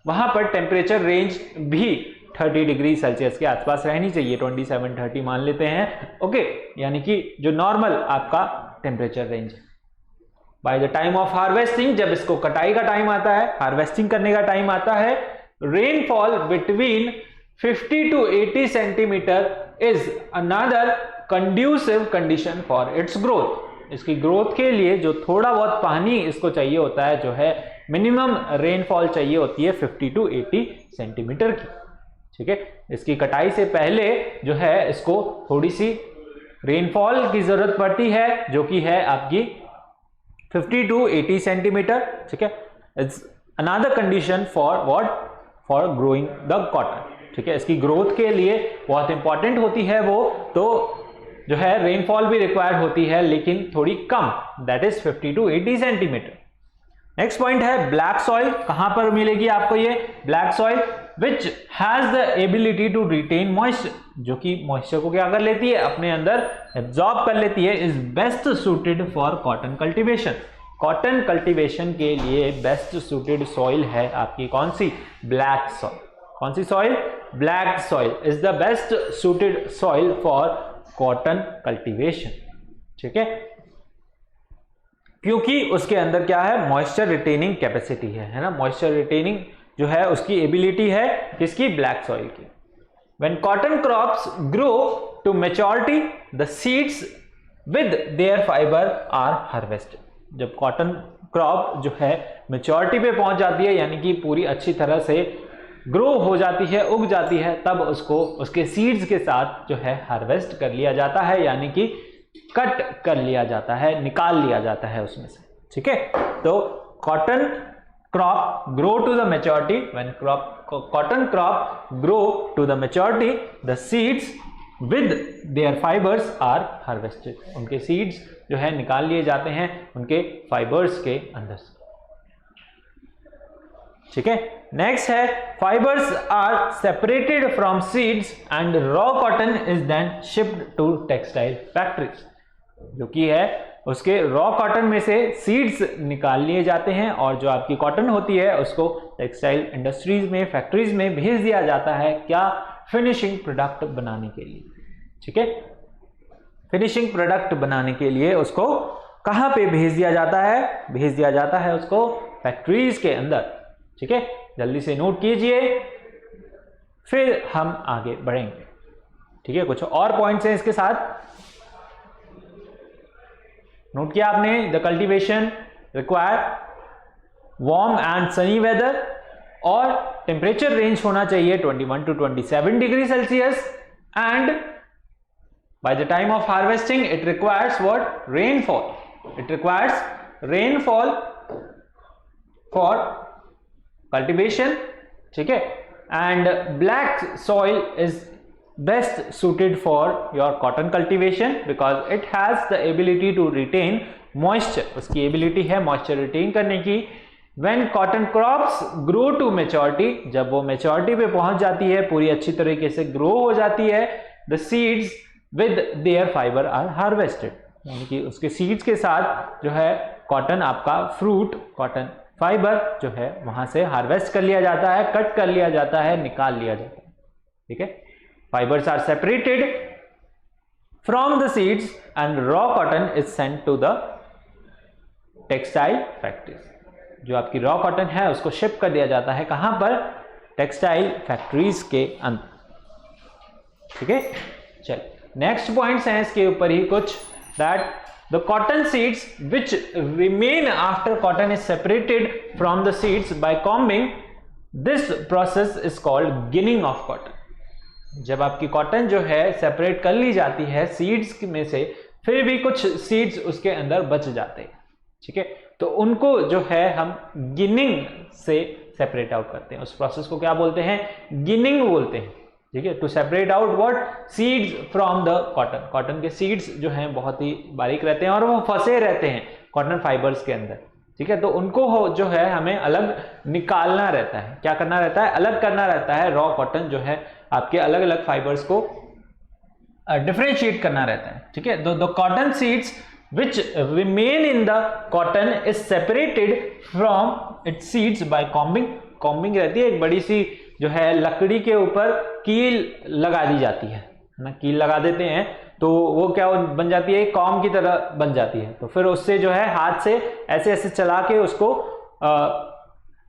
वहां पर टेम्परेचर रेंज भी 30 डिग्री सेल्सियस के आसपास रहनी चाहिए, 27-30 मान लेते हैं। ओके, यानी कि जो नॉर्मल आपका टेम्परेचर रेंज है। By the time of harvesting, जब इसको कटाई का टाइम आता है, हार्वेस्टिंग करने का टाइम आता है, rainfall between 50 to 80 centimetre is another conducive condition for its growth. इसकी ग्रोथ के लिए जो थोड़ा बहुत पानी इसको चाहिए होता है, जो है मिनिमम रेनफॉल चाहिए होती है 50 टू 80 सेंटीमीटर की। ठीक है, इसकी कटाई से पहले जो है इसको थोड़ी सी रेनफॉल की जरूरत पड़ती है, जो कि है आपकी 50 टू 80 सेंटीमीटर। ठीक है, it's another condition for what? For growing the cotton. ठीक है, इसकी ग्रोथ के लिए बहुत इंपॉर्टेंट होती है वो, तो जो है रेनफॉल भी रिक्वायर होती है लेकिन थोड़ी कम, that is 50 to 80 centimetre. Next point है ब्लैक सॉइल। कहां पर मिलेगी आपको ये black soil? Which has the ability to retain moisture, जो कि मॉइस्चर को क्या कर लेती है? अपने अंदर एब्जॉर्ब कर लेती है। Is best suited for cotton cultivation. Cotton cultivation के लिए बेस्ट सूटेड सॉइल है आपकी कौन सी? Black soil. कौन सी soil? Black soil is the best suited soil for cotton cultivation. ठीक है, क्योंकि उसके अंदर क्या है? मॉइस्चर रिटेनिंग कैपेसिटी है ना। मॉइस्चर रिटेनिंग जो है उसकी एबिलिटी है किसकी? ब्लैक सॉइल की। When cotton crops grow to maturity the seeds with their fibre are harvested. जब कॉटन क्रॉप जो है मैच्योरिटी पे पहुंच जाती है, यानी कि पूरी अच्छी तरह से ग्रो हो जाती है, उग जाती है, तब उसको उसके सीड्स के साथ जो है हार्वेस्ट कर लिया जाता है, यानी कि कट कर लिया जाता है, निकाल लिया जाता है उसमें से। ठीक है, तो cotton crop grow to the maturity. When cotton crop grow to the maturity, the seeds with their fibres are harvested, उनके सीड्स जो है निकाल लिए जाते हैं उनके फाइबर्स के अंदर से। ठीक है, नेक्स्ट है fibres are separated from seeds and raw cotton is then shipped to textile factories, जो कि है उसके रॉ कॉटन में से सीड्स निकाल लिए जाते हैं और जो आपकी कॉटन होती है उसको टेक्सटाइल इंडस्ट्रीज में, फैक्ट्रीज में भेज दिया जाता है, क्या, फिनिशिंग प्रोडक्ट बनाने के लिए। ठीक है, फिनिशिंग प्रोडक्ट बनाने के लिए उसको कहां पे भेज दिया जाता है? भेज दिया जाता है उसको फैक्ट्रीज के अंदर। ठीक है, जल्दी से नोट कीजिए, फिर हम आगे बढ़ेंगे। ठीक है, कुछ और पॉइंट्स हैं इसके साथ, नोट किया आपने? The cultivation require warm and sunny weather और टेम्परेचर रेंज होना चाहिए 21 to 27 degree Celsius and by the time of harvesting it requires what? Rainfall. It requires rainfall for cultivation. ठीक है, and black soil is best suited for your cotton cultivation because it has the ability to retain moisture. उसकी ability है moisture retain करने की। When cotton crops grow to maturity, जब वो maturity पे पहुंच जाती है, पूरी अच्छी तरीके से grow हो जाती है, the seeds with their fiber are harvested, यानी कि उसके सीड्स के साथ जो है कॉटन आपका फ्रूट, कॉटन फाइबर जो है वहां से हार्वेस्ट कर लिया जाता है, कट कर लिया जाता है, निकाल लिया जाता है। ठीक है, fibres are separated from the seeds and raw cotton is sent to the textile factories. जो आपकी रॉ कॉटन है उसको शिप कर दिया जाता है कहां पर? टेक्सटाइल फैक्ट्रीज के अंदर। ठीक है, चलिए नेक्स्ट पॉइंट्स हैं इसके ऊपर ही कुछ, that the cotton seeds which remain after cotton is separated from the seeds by combing, this process is called ginning of cotton. जब आपकी कॉटन जो है सेपरेट कर ली जाती है सीड्स में से, फिर भी कुछ सीड्स उसके अंदर बच जाते हैं। ठीक है, तो उनको जो है हम गिनिंग से सेपरेट आउट करते हैं। उस प्रोसेस को क्या बोलते हैं? गिनिंग बोलते हैं। ठीक है, to separate out what? Seeds from the cotton. Cotton के सीड्स जो हैं बहुत ही बारीक रहते हैं और वो फंसे रहते हैं कॉटन फाइबर्स के अंदर। ठीक है, तो उनको जो है हमें अलग निकालना रहता है। क्या करना रहता है? अलग करना रहता है। रॉ कॉटन जो है आपके अलग अलग फाइबर्स को डिफरेंशिएट करना रहता है। ठीक है, the cotton seeds which remain in the cotton is separated from its seeds by combing। Combing रहती है, एक बड़ी सी जो है लकड़ी के ऊपर कील लगा दी जाती है ना, कील लगा देते हैं तो वो क्या बन जाती है? कॉम की तरह बन जाती है। तो फिर उससे जो है हाथ से ऐसे ऐसे चला के उसको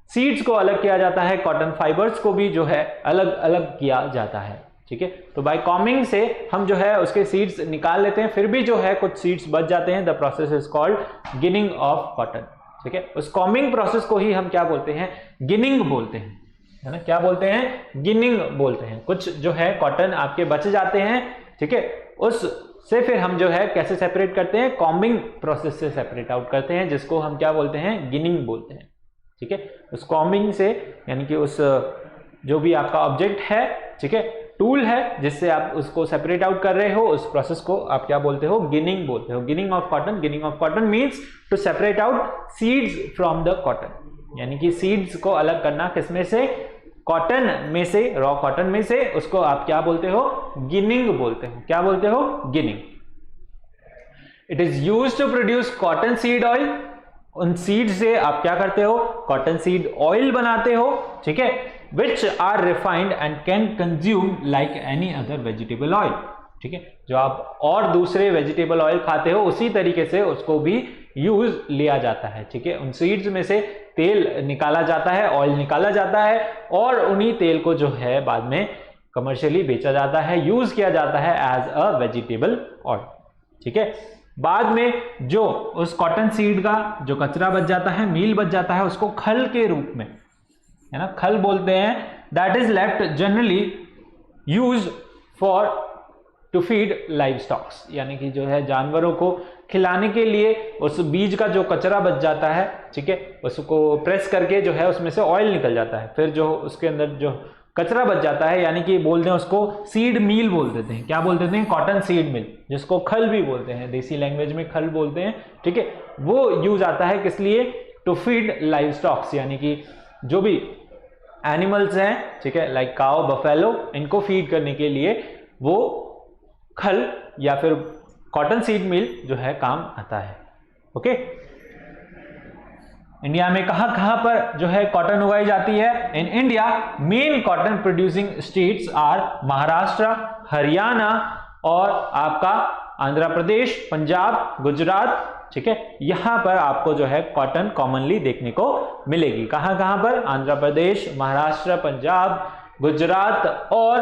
सीड्स को अलग किया जाता है, कॉटन फाइबर्स को भी जो है अलग अलग किया जाता है। ठीक है, तो बाय कॉमिंग से हम जो है उसके सीड्स निकाल लेते हैं, फिर भी जो है कुछ सीड्स बच जाते हैं। The process is called ginning of cotton. ठीक है, उस कॉमिंग प्रोसेस को ही हम क्या बोलते हैं? गिनिंग बोलते हैं, है ना? क्या बोलते हैं? गिनिंग बोलते हैं। कुछ जो है कॉटन आपके बच जाते हैं, ठीक है, उससे फिर हम जो है कैसे सेपरेट करते हैं? कॉम्बिंग प्रोसेस से सेपरेट आउट करते हैं, जिसको हम क्या बोलते हैं? गिनिंग बोलते हैं। ठीक है, उस कॉम्बिंग से, यानी कि उस जो भी आपका ऑब्जेक्ट है, ठीक है, टूल है जिससे आप उसको सेपरेट आउट कर रहे हो, उस प्रोसेस को आप क्या बोलते हो? गिनिंग बोलते हो। Ginning of cotton. Ginning of cotton means to separate out seeds from the cotton, यानी कि सीड्स को अलग करना किसमें से? कॉटन में से, रॉ कॉटन में से। उसको आप क्या बोलते हो? गिनिंग बोलते हो। क्या बोलते हो? Ginning. It is used to produce cotton seed oil. उन सीड से आप क्या करते हो? कॉटन सीड ऑयल बनाते हो। ठीक है, which are refined and can consume like any other vegetable oil। ठीक है, जो आप और दूसरे वेजिटेबल ऑयल खाते हो उसी तरीके से उसको भी यूज लिया जाता है। ठीक है, उन सीड्स में से तेल निकाला जाता है, ऑयल निकाला जाता है और उन्हीं तेल को जो है बाद में कमर्शियली बेचा जाता है, यूज किया जाता है एज अ वेजिटेबल ऑयल। ठीक है, बाद में जो उस कॉटन सीड का जो कचरा बच जाता है, मील बच जाता है, उसको खल के रूप में, है ना, खल बोलते हैं, that is left generally use for to feed livestocks, यानी कि जो है जानवरों को खिलाने के लिए उस बीज का जो कचरा बच जाता है, ठीक है, उसको प्रेस करके जो है उसमें से ऑयल निकल जाता है। फिर जो उसके अंदर जो कचरा बच जाता है, यानी कि बोलते हैं उसको सीड मील बोल देते हैं। क्या बोल देते हैं? कॉटन सीड मिल, जिसको खल भी बोलते हैं, देसी लैंग्वेज में खल बोलते हैं, ठीक है। वो यूज आता है किस लिए? टू फीड लाइव स्टॉक्स, यानी कि जो भी एनिमल्स हैं, ठीक है, लाइक काउ, बफेलो, इनको फीड करने के लिए वो खल या फिर कॉटन सीड मिल जो है काम आता है। ओके, इंडिया में कहां कहां पर जो है कॉटन उगाई जाती है? In India main cotton producing states are Maharashtra, Haryana और आपका आंध्र प्रदेश, पंजाब, गुजरात, ठीक है। यहां पर आपको जो है कॉटन कॉमनली देखने को मिलेगी। कहां कहां पर? आंध्र प्रदेश, महाराष्ट्र, पंजाब, गुजरात और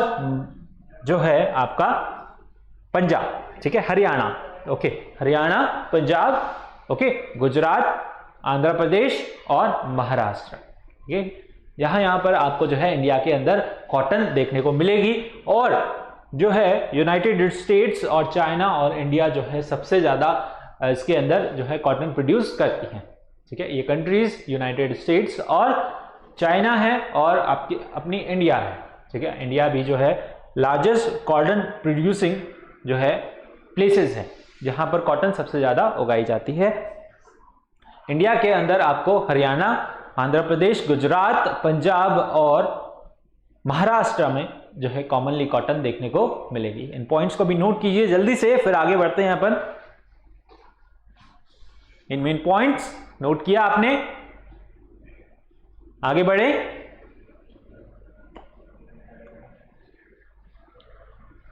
जो है आपका पंजाब, ठीक है, हरियाणा, ओके, हरियाणा, पंजाब, ओके, गुजरात, आंध्र प्रदेश और महाराष्ट्र, ठीक है। यहां पर आपको जो है इंडिया के अंदर कॉटन देखने को मिलेगी। और जो है यूनाइटेड स्टेट्स और चाइना और इंडिया जो है सबसे ज्यादा इसके अंदर जो है कॉटन प्रोड्यूस करती हैं, ठीक है। ये कंट्रीज यूनाइटेड स्टेट्स और चाइना है और आपकी अपनी इंडिया है, ठीक है। इंडिया भी जो है लार्जेस्ट कॉटन प्रोड्यूसिंग जो है प्लेसेस है जहां पर कॉटन सबसे ज्यादा उगाई जाती है। इंडिया के अंदर आपको हरियाणा, आंध्र प्रदेश, गुजरात, पंजाब और महाराष्ट्र में जो है कॉमनली कॉटन देखने को मिलेगी। इन पॉइंट्स को भी नोट कीजिए जल्दी से, फिर आगे बढ़ते हैं अपन। इन मेन पॉइंट्स नोट किया आपने, आगे बढ़े।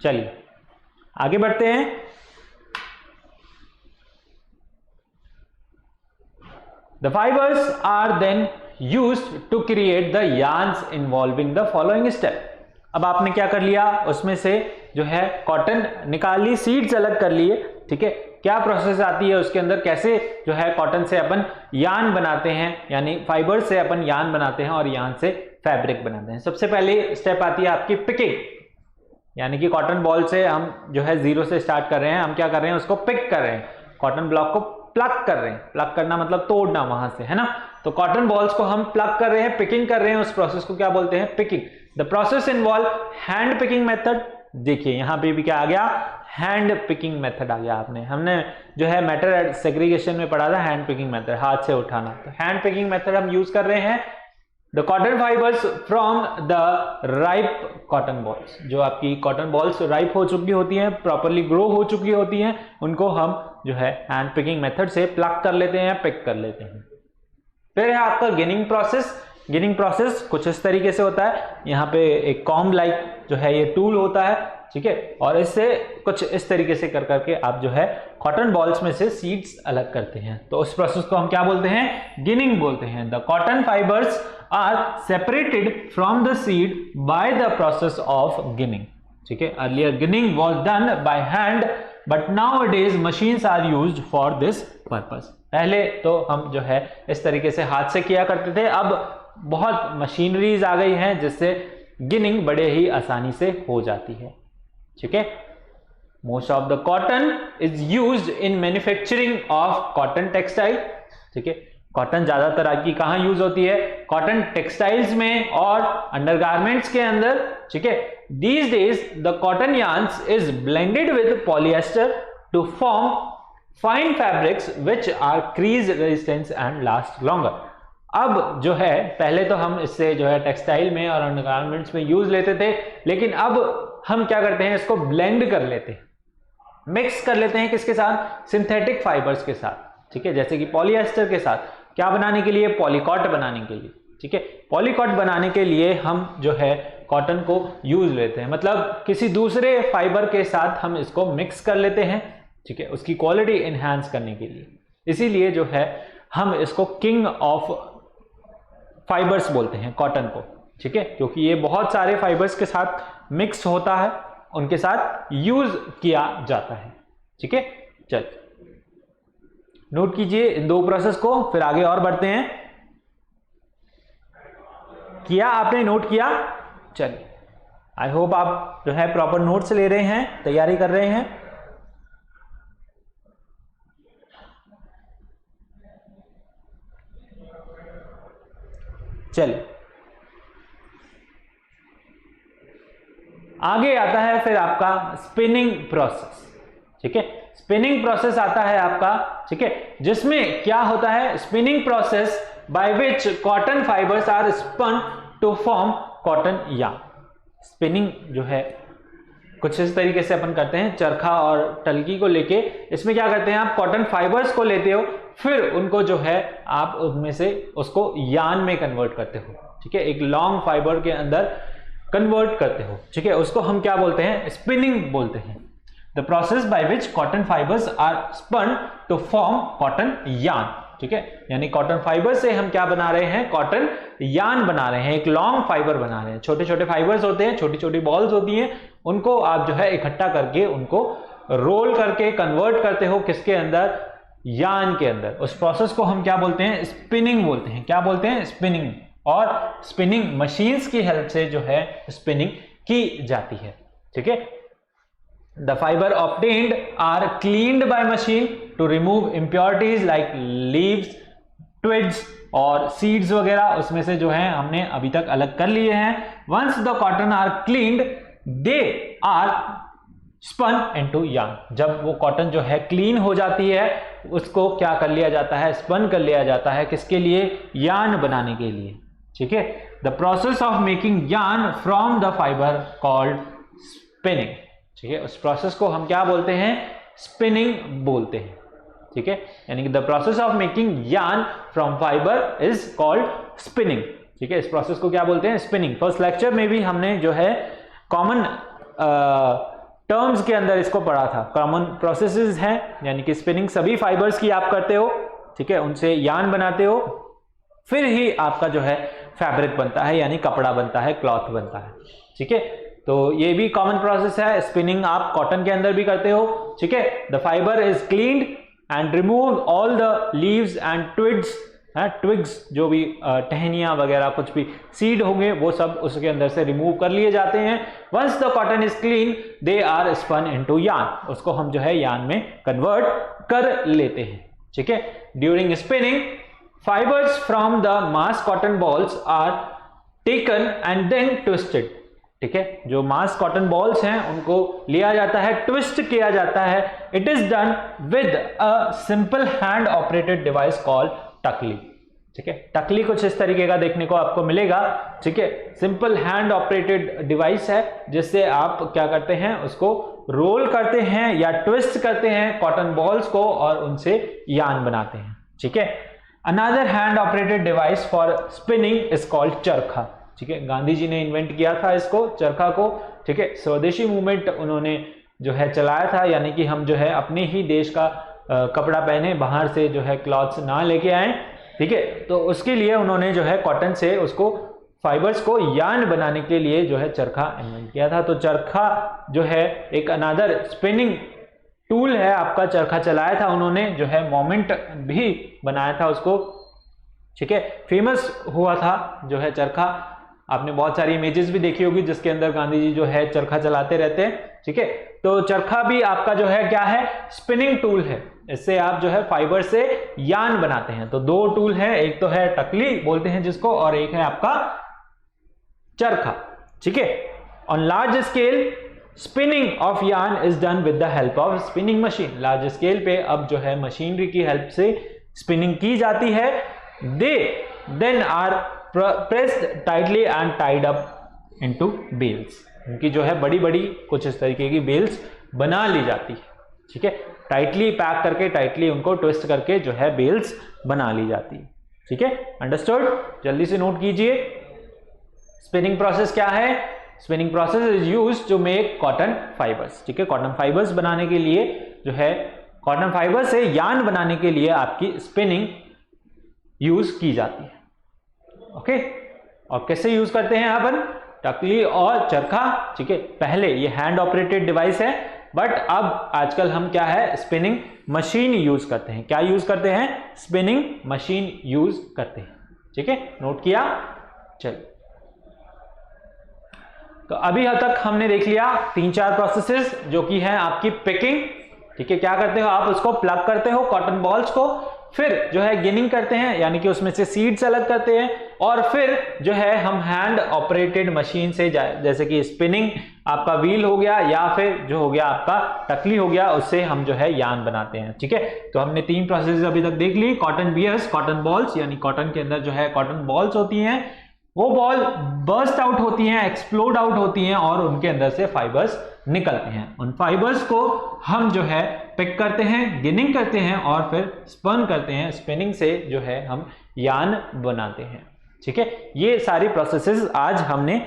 चलिए आगे बढ़ते हैं। The fibers are then used to create the yarns involving the following step. अब आपने क्या कर लिया? उसमें से जो है कॉटन निकाल ली, सीड्स अलग कर लिए, ठीक है। क्या प्रोसेस आती है उसके अंदर? कैसे जो है कॉटन से अपन यार्न बनाते हैं, यानी फाइबर से अपन यार्न बनाते हैं और यार्न से फैब्रिक बनाते हैं। सबसे पहले स्टेप आती है आपकी पिकिंग, यानी कि कॉटन बॉल से हम जो है जीरो से स्टार्ट कर रहे हैं। हम क्या कर रहे हैं? उसको पिक कर रहे हैं, कॉटन ब्लॉक को प्लग कर रहे हैं। प्लग करना मतलब तोड़ना वहां से, है ना। तो कॉटन बॉल्स को हम प्लग कर रहे हैं, पिकिंग कर रहे हैं। उस प्रोसेस को क्या बोलते हैं? Picking. The process involve hand picking method. देखिए यहां पे भी क्या आ गया? हैंड पिकिंग मेथड आ गया। हमने जो है मैटर सेग्रीगेशन में पढ़ा था हैंड पिकिंग मेथड, हाथ से उठाना। तो हैंड पिकिंग मेथड हम यूज कर रहे हैं। The cotton fibres from the ripe cotton balls, जो आपकी कॉटन बॉल्स राइप हो चुकी होती हैं, प्रॉपरली ग्रो हो चुकी होती हैं, उनको हम जो है हैंड पिकिंग मेथड से प्लग कर लेते हैं, पिक कर लेते हैं। फिर है आपका गिनिंग प्रोसेस। गिनिंग प्रोसेस कुछ इस तरीके से होता है। यहाँ पे एक कॉम्ब लाइक जो है ये टूल होता है, ठीक है, और इससे कुछ इस तरीके से कर करके आप जो है कॉटन बॉल्स में से सीड्स अलग करते हैं। तो उस प्रोसेस को हम क्या बोलते हैं? गिनिंग बोलते हैं। The cotton fibres are separated from the seed by the process of ginning, ठीक है। Earlier ginning was done by hand but nowadays machines are used for this purpose. पहले तो हम जो है इस तरीके से हाथ से किया करते थे, अब बहुत मशीनरीज आ गई हैं जिससे गिनिंग बड़े ही आसानी से हो जाती है, ठीक है। Most of the cotton is used in manufacturing of cotton textile, ठीक है। कॉटन ज्यादातर आपकी कहां यूज होती है? कॉटन टेक्सटाइल्स में और अंडरगारमेंट्स के अंदर, ठीक है। These days the cotton yarns is blended with polyester to form fine fabrics which are crease resistant and last longer. अब जो है पहले तो हम इससे जो है टेक्सटाइल में और अंडरगारमेंट्स में यूज लेते थे, लेकिन अब हम क्या करते हैं? इसको ब्लेंड कर लेते हैं, मिक्स कर लेते हैं। किसके साथ? सिंथेटिक फाइबर्स के साथ, ठीक है, जैसे कि पॉलिएस्टर के साथ। क्या बनाने के लिए? पॉलीकॉट बनाने के लिए, ठीक है। पॉलीकॉट बनाने के लिए हम जो है कॉटन को यूज लेते हैं, मतलब किसी दूसरे फाइबर के साथ हम इसको मिक्स कर लेते हैं, ठीक है, उसकी क्वालिटी इनहैंस करने के लिए। इसीलिए जो है हम इसको किंग ऑफ फाइबर्स बोलते हैं कॉटन को, ठीक है, क्योंकि ये बहुत सारे फाइबर्स के साथ मिक्स होता है, उनके साथ यूज किया जाता है, ठीक है। चल नोट कीजिए इन दो प्रोसेस को, फिर आगे और बढ़ते हैं। किया आपने? नोट किया? चलिए, आई होप आप जो है प्रॉपर नोट्स ले रहे हैं, तैयारी कर रहे हैं। चलिए आगे आता है फिर आपका स्पिनिंग प्रोसेस, ठीक है, स्पिनिंग प्रोसेस आता है आपका, ठीक है, जिसमें क्या होता है, spinning process by which cotton fibres are spun to form cotton yarn. Spinning जो है कुछ इस तरीके से अपन करते हैं, चरखा और टल्की को लेके, इसमें क्या करते हैं आप कॉटन फाइबर्स को लेते हो, फिर उनको जो है आप उनमें से उसको यार्न में कन्वर्ट करते हो, ठीक है, एक लॉन्ग फाइबर के अंदर कन्वर्ट करते हो, ठीक है, उसको हम क्या बोलते हैं, स्पिनिंग बोलते हैं। The process by which cotton fibres are spun to form cotton yarn, ठीक है, यानी कॉटन फाइबर से हम क्या बना रहे हैं, कॉटन यार्न बना रहे हैं, एक लॉन्ग फाइबर बना रहे हैं, छोटे छोटे फाइबर्स होते हैं, छोटी छोटी बॉल्स होती हैं, उनको आप जो है इकट्ठा करके उनको रोल करके कन्वर्ट करते हो किसके अंदर, यार्न के अंदर। उस प्रोसेस को हम क्या बोलते हैं, स्पिनिंग बोलते हैं। क्या बोलते हैं, स्पिनिंग। और स्पिनिंग मशीन्स की हेल्प से जो है स्पिनिंग की जाती है, ठीक है। The fibre obtained are cleaned by machine to remove impurities like leaves, twigs और सीड्स वगैरह, उसमें से जो है हमने अभी तक अलग कर लिए हैं। Once the cotton are cleaned they are spun into yarn. जब वो कॉटन जो है क्लीन हो जाती है, उसको क्या कर लिया जाता है, स्पन कर लिया जाता है, किसके लिए, यार्न बनाने के लिए, ठीक है। The process of making yarn from the fibre called spinning, ठीक है, उस प्रोसेस को हम क्या बोलते हैं, स्पिनिंग बोलते हैं, ठीक है, यानी कि the process of making yarn from fibre is called spinning, ठीक है, इस प्रोसेस को क्या बोलते हैं, स्पिनिंग। फर्स्ट लेक्चर में भी हमने जो है कॉमन टर्म्स के अंदर इसको पढ़ा था, कॉमन प्रोसेसेस हैं, यानी कि स्पिनिंग सभी फाइबर्स की आप करते हो, ठीक है, उनसे यार्न बनाते हो, फिर ही आपका जो है फैब्रिक बनता है, यानी कपड़ा बनता है, क्लॉथ बनता है, ठीक है। तो ये भी कॉमन प्रोसेस है, स्पिनिंग आप कॉटन के अंदर भी करते हो, ठीक है। The fibre is cleaned and remove all the leaves and twigs, twigs जो भी टहनियां वगैरह कुछ भी सीड होंगे वो सब उसके अंदर से रिमूव कर लिए जाते हैं। Once the cotton is clean they are spun into yarn, उसको हम जो है यार्न में कन्वर्ट कर लेते हैं, ठीक है। During spinning fibres from the mass cotton balls are taken and then twisted, ठीक है, जो मास कॉटन बॉल्स हैं उनको लिया जाता है, ट्विस्ट किया जाता है। It is done with a simple hand operated device called takli, ठीक है, टकली कुछ इस तरीके का देखने को आपको मिलेगा, ठीक है, सिंपल हैंड ऑपरेटेड डिवाइस है, जिससे आप क्या करते हैं, उसको रोल करते हैं या ट्विस्ट करते हैं कॉटन बॉल्स को और उनसे यार्न बनाते हैं, ठीक है। Another hand operated device for spinning is called चरखा, ठीक है, गांधी जी ने इन्वेंट किया था इसको, चरखा को, ठीक है, स्वदेशी मूवमेंट उन्होंने जो है चलाया था, यानी कि हम जो है अपने ही देश का कपड़ा पहने, बाहर से जो है क्लॉथ्स ना लेके आए, ठीक है, तो उसके लिए उन्होंने जो है कॉटन से उसको फाइबर्स को यार्न बनाने के लिए जो है चरखा इन्वेंट किया था। तो चरखा जो है एक अनदर स्पिनिंग टूल है आपका, चरखा चलाया था उन्होंने, जो है मोमेंट भी बनाया था उसको, ठीक है, फेमस हुआ था जो है चरखा। आपने बहुत सारी इमेजेस भी देखी होगी जिसके अंदर गांधी जी जो है चरखा चलाते रहते हैं, ठीक है। तो चरखा भी आपका जो है क्या है, स्पिनिंग टूल है, इससे आप जो है फाइबर से यार्न बनाते हैं। तो दो टूल है, एक तो है टकली बोलते हैं जिसको, और एक है आपका चरखा, ठीक है। On large scale spinning of yarn is done with the help of spinning machine. Large scale पे अब जो है मशीनरी की हेल्प से स्पिनिंग की जाती है। They then are pressed tightly and tied up into bales, उनकी जो है बड़ी बड़ी कुछ इस तरीके की बेल्स बना ली जाती है, ठीक है, टाइटली पैक करके, टाइटली उनको ट्विस्ट करके जो है बेल्स बना ली जाती है, ठीक है। अंडरस्टूड, जल्दी से नोट कीजिए। स्पिनिंग प्रोसेस क्या है, spinning process is used to make cotton fibres, ठीक है, कॉटन फाइबर्स बनाने के लिए जो है, कॉटन फाइबर से यार्न बनाने के लिए आपकी स्पिनिंग यूज की जाती है, ओके। और कैसे यूज करते हैं अपन, टकली और चरखा, ठीक है। पहले ये हैंड ऑपरेटेड डिवाइस है, बट अब आजकल हम क्या है, स्पिनिंग मशीन यूज करते हैं। क्या यूज करते हैं, स्पिनिंग मशीन यूज करते हैं, ठीक है, नोट किया। चलिए, तो अभी तक हमने देख लिया 3-4 प्रोसेसेस, जो कि है आपकी पिकिंग, ठीक है, क्या करते हो आप, उसको प्लग करते हो कॉटन बॉल्स को, फिर जो है गिनिंग करते हैं, यानी कि उसमें से सीड्स अलग करते हैं, और फिर जो है हम हैंड ऑपरेटेड मशीन से जैसे कि स्पिनिंग आपका व्हील हो गया या फिर जो हो गया आपका टकली हो गया, उससे हम जो है यान बनाते हैं। ठीक है, तो हमने 3 प्रोसेस अभी तक देख ली। कॉटन बियर्स, कॉटन बॉल्स, यानी कॉटन के अंदर जो है कॉटन बॉल्स होती हैं, वो बॉल बर्स्ट आउट होती हैं, एक्सप्लोड आउट होती हैं और उनके अंदर से फाइबर्स निकलते हैं। उन फाइबर्स को हम जो है पिक करते हैं, गिनिंग करते हैं और फिर स्पिन करते हैं। स्पिनिंग से जो है हम यान बनाते हैं। ठीक है, ये सारी प्रोसेसेस आज हमने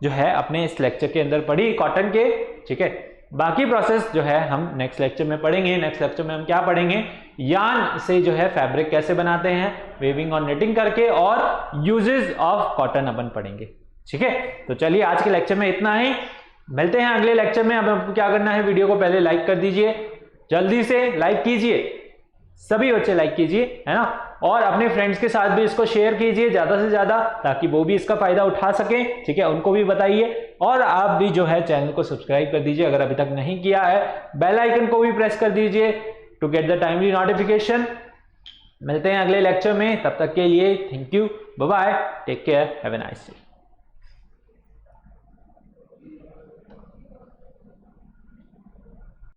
जो है अपने इस लेक्चर के अंदर पढ़ी कॉटन के। ठीक है, बाकी प्रोसेस जो है हम नेक्स्ट लेक्चर में पढ़ेंगे। नेक्स्ट लेक्चर में हम क्या पढ़ेंगे, यान से जो है फैब्रिक कैसे बनाते हैं, वेविंग और निटिंग करके, और यूजेस ऑफ कॉटन अपन पढ़ेंगे। ठीक है, तो चलिए आज के लेक्चर में इतना ही, मिलते हैं अगले लेक्चर में। अब आपको क्या करना है, वीडियो को पहले लाइक कर दीजिए, जल्दी से लाइक कीजिए, सभी बच्चे लाइक कीजिए, है ना, और अपने फ्रेंड्स के साथ भी इसको शेयर कीजिए ज्यादा से ज्यादा, ताकि वो भी इसका फायदा उठा सके। ठीक है, उनको भी बताइए, और आप भी जो है चैनल को सब्सक्राइब कर दीजिए अगर अभी तक नहीं किया है। बेल आइकन को भी प्रेस कर दीजिए to get the timely notification. मिलते हैं अगले लेक्चर में, तब तक के लिए thank you, bye bye, take care, have a nice day.